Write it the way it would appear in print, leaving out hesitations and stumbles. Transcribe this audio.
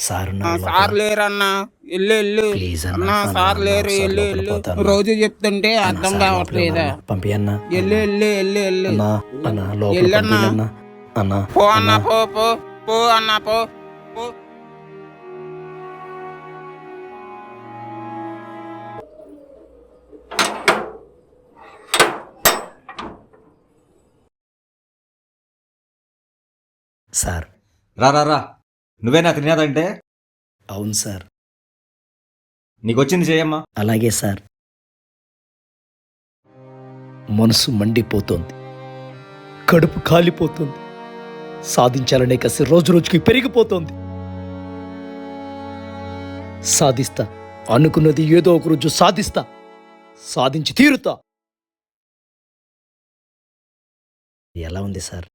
Sir ఉన్నారు sir లోపల. లేరన్నా, ఎల్లు ప్లీజ్ అన్న, అన్నా, అన్న, సార్ అన్న, లేరు, ఒకసారి ఎల్లు లోపలికి పోతాను. రోజు చెప్తుంటే అన్న, అర్థం సార్ లోపలే కావట్లేదా? ఉన్నారన్న. పంపియన్నా ఎల్లు అన్నా, అన్న లోపల ఎల్లన్నా. పంపియన్నా అన్న. పో అన్న అన్నా, పో పో పో అన్నా, పో పో. సార్. రా రా రా, నువ్వేనా త్రినాథ్ అంటే? అవును సార్. నీకు వచ్చింది చేయమ్మా. అలాగే సార్. మనసు మండిపోతోంది, కడుపు కాలిపోతుంది, సాధించాలనే కసి రోజు రోజుకి పెరిగిపోతోంది. సాధిస్తా అనుకున్నది ఏదో ఒక రోజు సాధిస్తా, సాధించి తీరుతా. ఎలా ఉంది సార్?